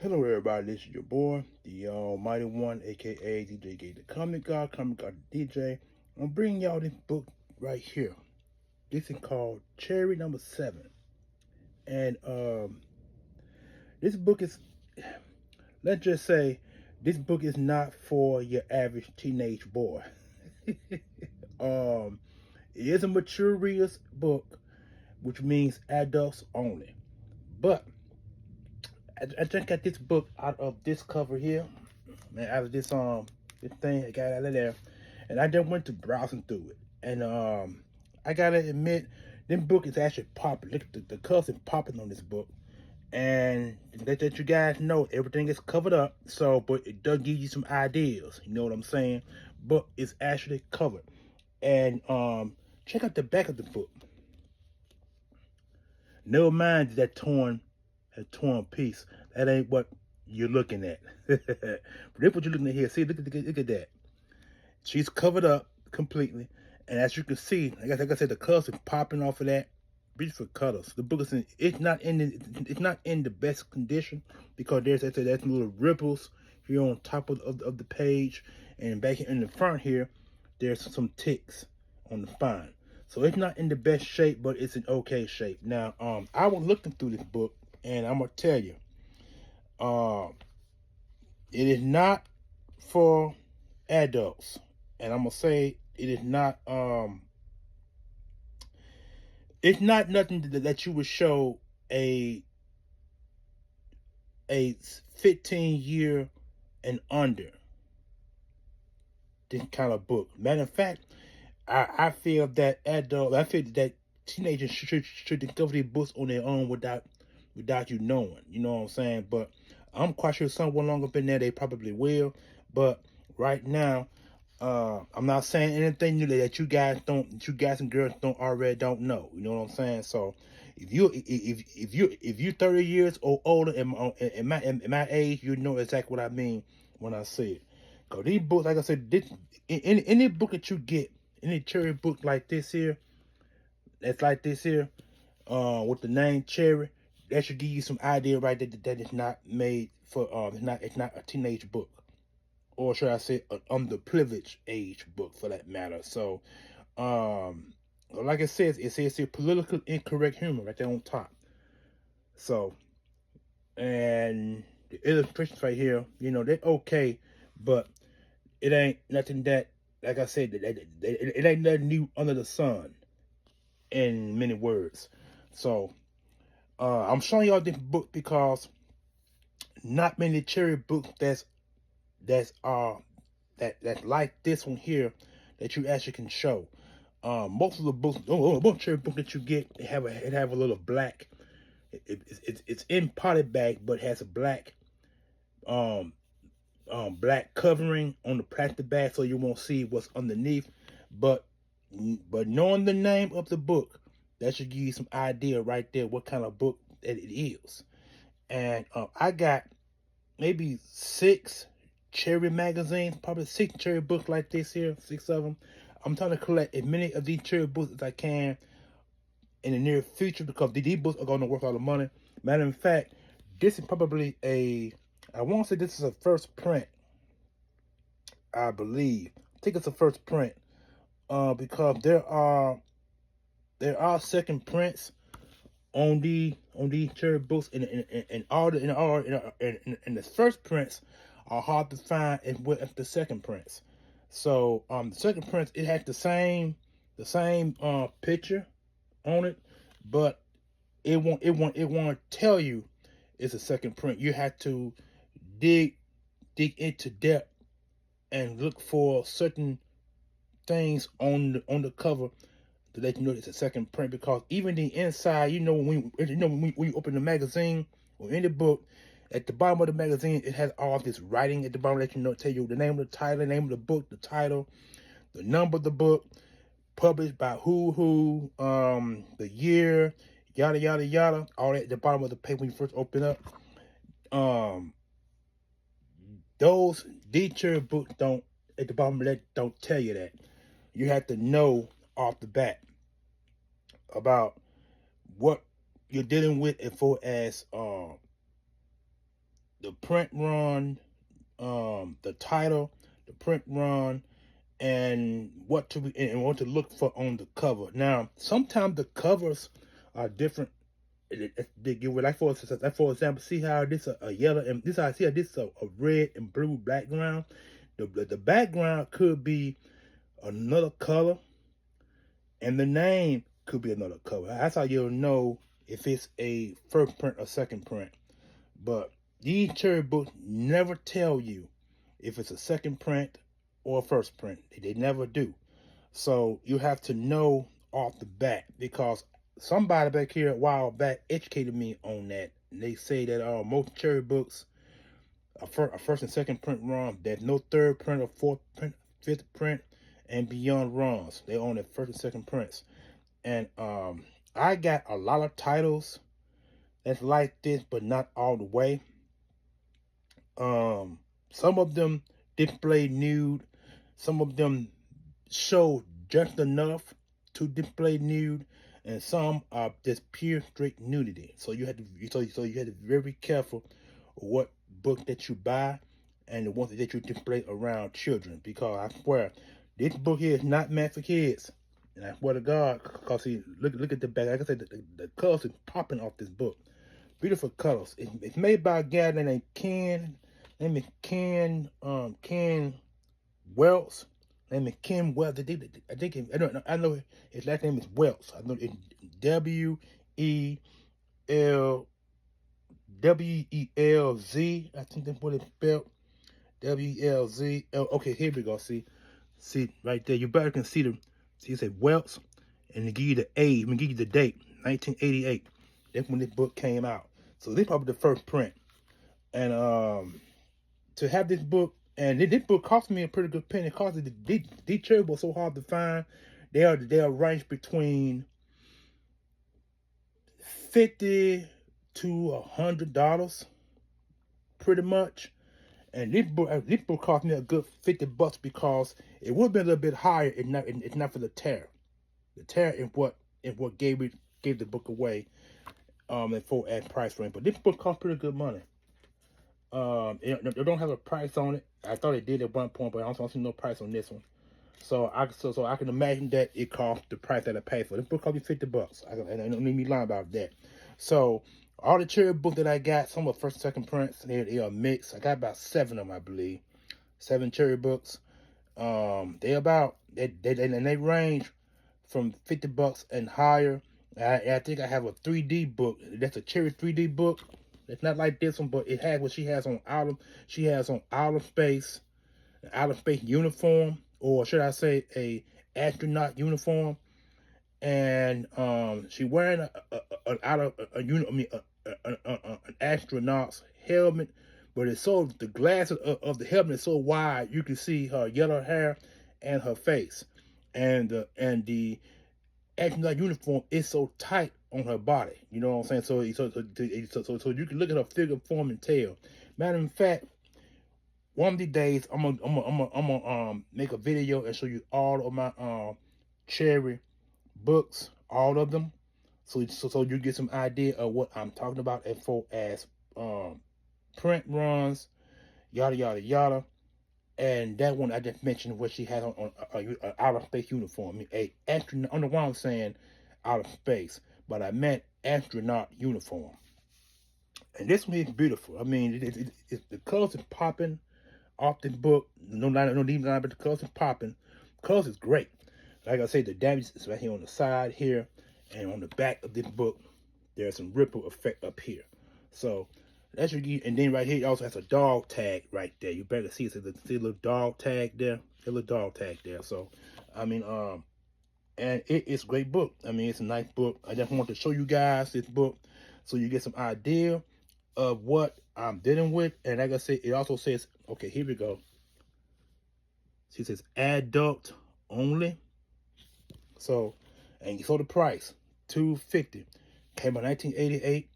Hello, everybody. This is your boy, the Almighty One, aka DJ Gay, the Comic God DJ. I'm bringing y'all this book right here. This is called Cherry Number Seven, and this book is, let's just say, this book is not for your average teenage boy. um, it is a mature readers book, which means adults only. But I just got this book out of this cover here, and out of this thing I got out of there, and I just went to browsing through it, and I gotta admit, this book is actually popping. Look, the cuffs is popping on this book, and let you guys know everything is covered up. So, but it does give you some ideas. You know what I'm saying? But it's actually covered, and check out the back of the book. Never mind that torn piece. That ain't what you're looking at. But that's what you're looking at here. See, look at that. She's covered up completely, and as you can see, like I said, the colors are popping off of that. Beautiful colors. The book is it's not in the best condition because there's little ripples here on top of the page, and back in the front here, there's some ticks on the spine. So it's not in the best shape, but it's in okay shape. Now, I was looking through this book, and I'm gonna tell you, um, it is not for adults, and I'm gonna say it is not. It's not nothing that you would show a a 15-year and under this kind of book. Matter of fact, I feel that teenagers should discover these books on their own without you knowing. You know what I'm saying? But I'm quite sure someone long up in there they probably will. But right now, I'm not saying anything new that you guys and girls don't know. You know what I'm saying? So if you 30 years or older in my age, you know exactly what I mean when I say it. Cause these books, like I said, any book that you get, any cherry book like this here, that's like this here, with the name Cherry, that should give you some idea right there that it's not made for it's not a teenage book, or should I say an underprivileged age book for that matter. So, like it says here political incorrect humor right there on top. So, and the illustrations right here, you know, they're okay, but it ain't nothing that, like I said, it ain't nothing new under the sun, in many words. So, I'm showing y'all this book because not many cherry books that's that's like this one here that you actually can show. Most of the books, most cherry book that you get, it have a little black. It's in potted bag, but has a um black covering on the plastic bag, so you won't see what's underneath. But but knowing the name of the book, that should give you some idea right there what kind of book that it is. And I got maybe six cherry magazines, probably six cherry books like this here, six of them. I'm trying to collect as many of these cherry books as I can in the near future because these books are going to worth a lot of money. Matter of fact, this is probably I want to say this is a first print, I believe. I think it's a first print because there are second prints on these cherry books, and all and the first prints are hard to find as well as the second prints. So the second prints, it has the same picture on it, but it won't tell you it's a second print. You have to dig into depth and look for certain things on the cover to let you know it's a second print, because even the inside, when you open the magazine or any book, at the bottom of the magazine it has all this writing at the bottom that tell you the name of the title, the name of the book, the title, the number of the book, published by who, the year, yada yada yada, all that at the bottom of the page when you first open up. Um, those detailed books don't, at the bottom of that, don't tell you that. You have to know off the bat about what you're dealing with as far as the print run, the title, the print run, and what to look for on the cover. Now, sometimes the covers are different. They give like for example, see how this a yellow and this I see how this is a red and blue background. The background could be another color, and the name could be another color. That's how you'll know if it's a first print or second print. But these cherry books never tell you if it's a second print or a first print. They never do. So you have to know off the bat, because somebody back here a while back educated me on that. And they say that most cherry books are first and second print run. There's no third print or fourth print, fifth print, and beyond runs. They own the first and second prints. And I got a lot of titles that's like this, but not all the way. Some of them display nude. Some of them show just enough to display nude, and some are just pure straight nudity. So you have to you have to be very careful what book that you buy and the ones that you display around children, because I swear this book here is not meant for kids. And I swear to God, because see, look at the back. Like I said, the colors is popping off this book. Beautiful colors. It's made by a guy named Ken. Name is Ken Wells. Name is Ken Wells. I think I know his last name is Wells. I know it's WELZ. I think that's what it's spelled. WELZ. Oh, okay, here we go. See right there. You better can see the. See, it said Wells, and they give you the age. We give you the date, 1988. That's when this book came out. So this is probably the first print. And to have this book, and this book cost me a pretty good penny. It cost these cherry books so hard to find. They are ranged between $50 to $100, pretty much. And this book cost me a good $50 because it would have been a little bit higher if not for the tear. The tear is what gave the book away and for at price range. But this book cost pretty good money. It don't have a price on it. I thought it did at one point, but I don't see no price on this one. So I can imagine that it cost the price that I paid for. This book cost me $50. I don't need me lying about that. So all the cherry books that I got, some are first and second prints. They are mixed. I got about 7 of them, I believe. 7 cherry books. They range from $50 and higher. I think I have a 3D book. That's a cherry 3D book. It's not like this one, but it has what she has on outer. She has on outer space, an outer space uniform, or should I say, a astronaut uniform. And she wearing an astronaut's helmet, but it's so the glasses of the helmet is so wide you can see her yellow hair and her face, and the astronaut uniform is so tight on her body. You know what I'm saying? So you can look at her figure, form, and tail. Matter of fact, one of these days I'm gonna make a video and show you all of my cherry books, all of them, so you get some idea of what I'm talking about as far as print runs, yada yada yada. And that one I just mentioned, what she has on a outer space uniform. I mean, a astronaut. I don't know why I'm saying outer space, but I meant astronaut uniform. And this one is beautiful. I mean, the colors is popping off this book. No need line, but the colors is popping. Colors is great. Like I say, the damage is right here on the side here, and on the back of this book, there's some ripple effect up here. So that's your, and then right here it also has a dog tag right there. You better see it. See a little dog tag there. A little dog tag there. So I mean, and it's a great book. I mean, it's a nice book. I just want to show you guys this book so you get some idea of what I'm dealing with. And like I said, it also says, okay, here we go. See, it says adult only. So, and you saw the price, $250. Came out 1988.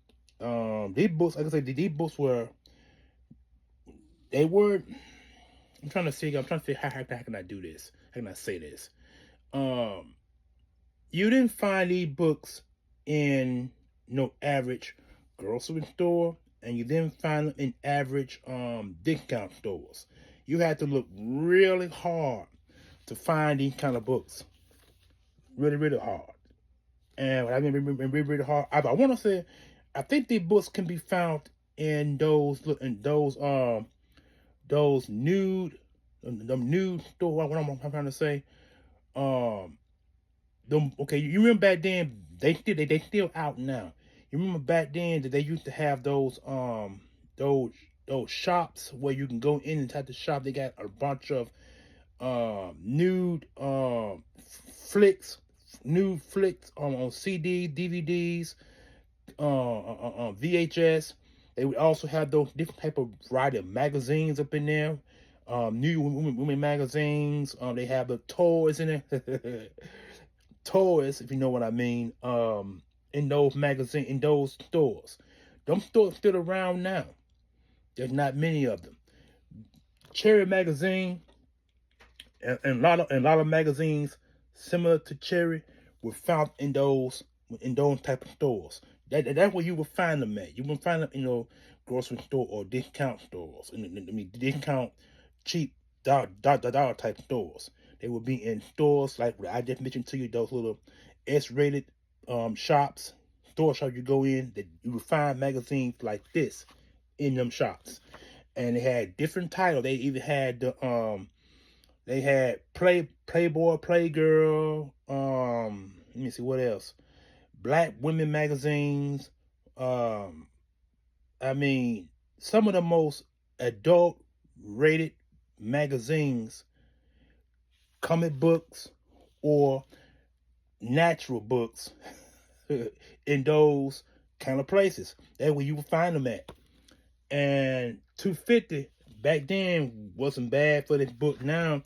These books, like I said, these books were. I'm trying to figure how can I do this? How can I say this? You didn't find these books in no average grocery store and you then find them in average discount stores. You have to look really hard to find these kind of books. Really, really hard. And I mean, really, really hard. I want to say, I think these books can be found in those nude, them nude store. What I'm trying to say, um, them. Okay, you remember back then? They still out now. You remember back then that they used to have those those shops where you can go in inside the shop. They got a bunch of nude flicks, nude flicks on CD, DVDs, VHS. They would also have those different type of variety of magazines up in there. New women magazines. They have the toys in it. Toys, if you know what I mean. In those in those stores. Them stores still around now. There's not many of them. Cherry magazine and a lot of magazines similar to Cherry were found in those type of stores. That's where you will find them at. You will find them in your grocery store or discount stores. I mean, discount cheap dollar type stores. They will be in stores like what I just mentioned to you. Those little S-rated shops, store shops you go in. That you will find magazines like this in them shops, and they had different titles. They even had the they had Playboy, Playgirl. Let me see what else. Black women magazines. I mean, some of the most adult rated magazines, comic books or natural books in those kind of places. That's where you will find them at. And $2.50 back then wasn't bad for this book. Now,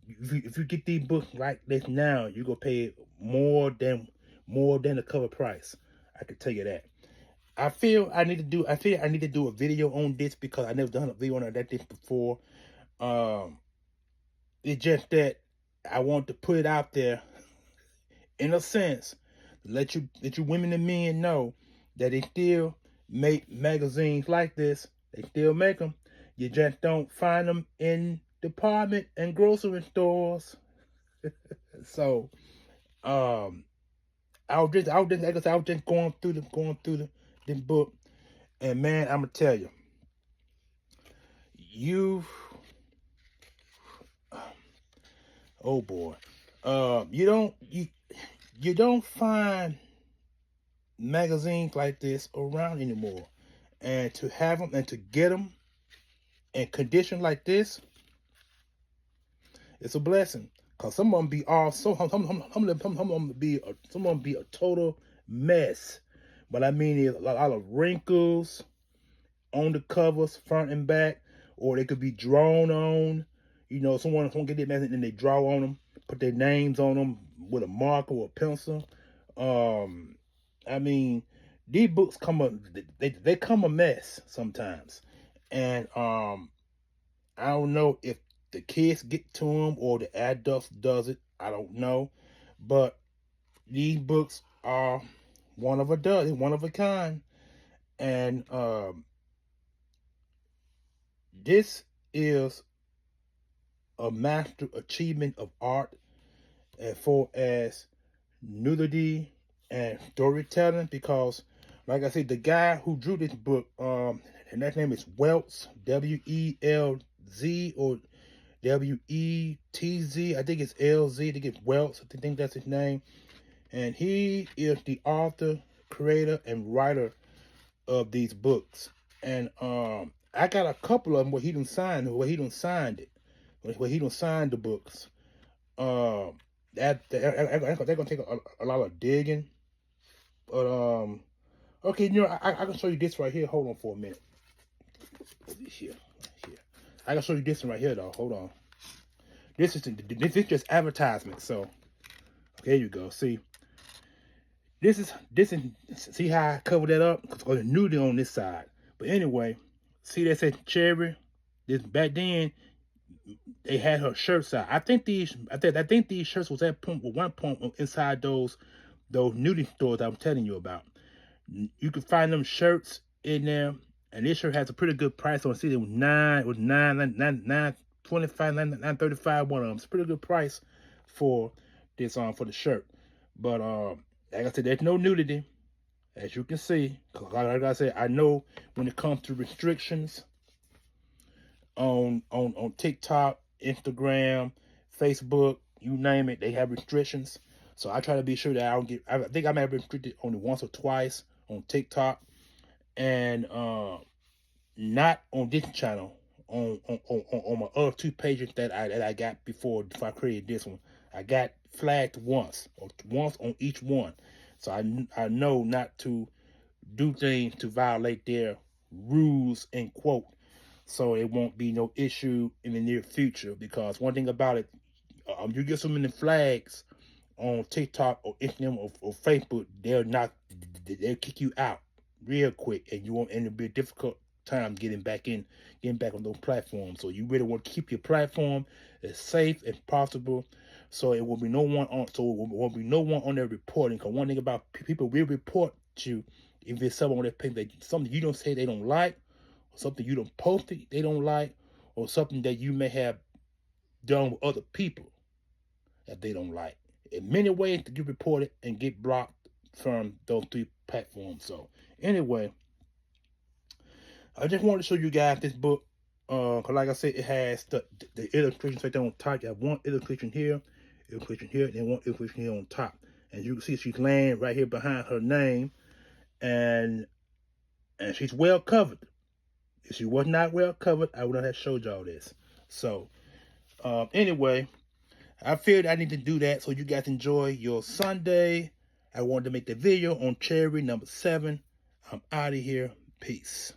if you get these books like this now, you're gonna pay more than the cover price. I can tell you that. I feel I need to do a video on this because I never done a video on that this before. It's just that I want to put it out there in a sense to let you women and men know that they still make magazines like this. They still make them. You just don't find them in department and grocery stores. So, I was just like I said, I was just going through this book, and man, I'm gonna tell you, oh boy, you don't find magazines like this around anymore, and to have them and to get them in condition like this, it's a blessing. Cause some of them be all so some of them be a total mess. But I mean, there's a lot of wrinkles on the covers, front and back, or they could be drawn on. You know, someone get their message and they draw on them, put their names on them with a marker or a pencil. I mean, these books they come a mess sometimes, and I don't know if the kids get to them or the adults does it. I don't know, but these books are one of a kind, and this is a master achievement of art as far as nudity and storytelling, because like I said, the guy who drew this book, and that name is Welz, W-E-L-Z or W-E-T-Z. I think it's L-Z. I think it's Welz. I think that's his name. And he is the author, creator, and writer of these books. And I got a couple of them where he done signed it. Where he done signed the books. They're gonna take a lot of digging. But okay, you know, I can show you this right here. Hold on for a minute. Here. I can show you this one right here though. Hold on. This is just advertisement. So there you go. See, this is see how I covered that up because there's nudity on this side. But anyway, see that says Cherry. This back then they had her shirts out. I think these shirts was at one point inside those nudity stores I'm telling you about. You can find them shirts in there, And this shirt has a pretty good price on it. See, it was $9.25, $9.35, one of them. It's a pretty good price for this for the shirt. But like I said, there's no nudity, as you can see. Like I said, I know when it comes to restrictions on TikTok, Instagram, Facebook, you name it, they have restrictions. So I try to be sure that I don't get. I think I may have been restricted only once or twice on TikTok, and not on this channel. On my other two pages that I got before I created this one, I got flagged once on each one. So I know not to do things to violate their rules and quote. So it won't be no issue in the near future, because one thing about it, you get so many flags on TikTok or Instagram or Facebook, they'll kick you out real quick, and you won't, and it'll be a difficult time getting back on those platforms. So you really want to keep your platform as safe as possible, so it will be no one on. So it won't be no one on there reporting. Because one thing about people will report you if it's someone on their page that something you don't say they don't like, or something you don't post they don't like, or something that you may have done with other people that they don't like. In many ways to get reported and get blocked from those three platforms. So anyway, I just wanted to show you guys this book. Cause like I said, it has the illustrations right there on top. You have one illustration here, and one illustration here on top. And you can see she's laying right here behind her name, and she's well covered. If she was not well covered, I would not have showed y'all this. So anyway, I figured I need to do that so you guys enjoy your Sunday. I wanted to make the video on Cherry number 7. I'm out of here. Peace.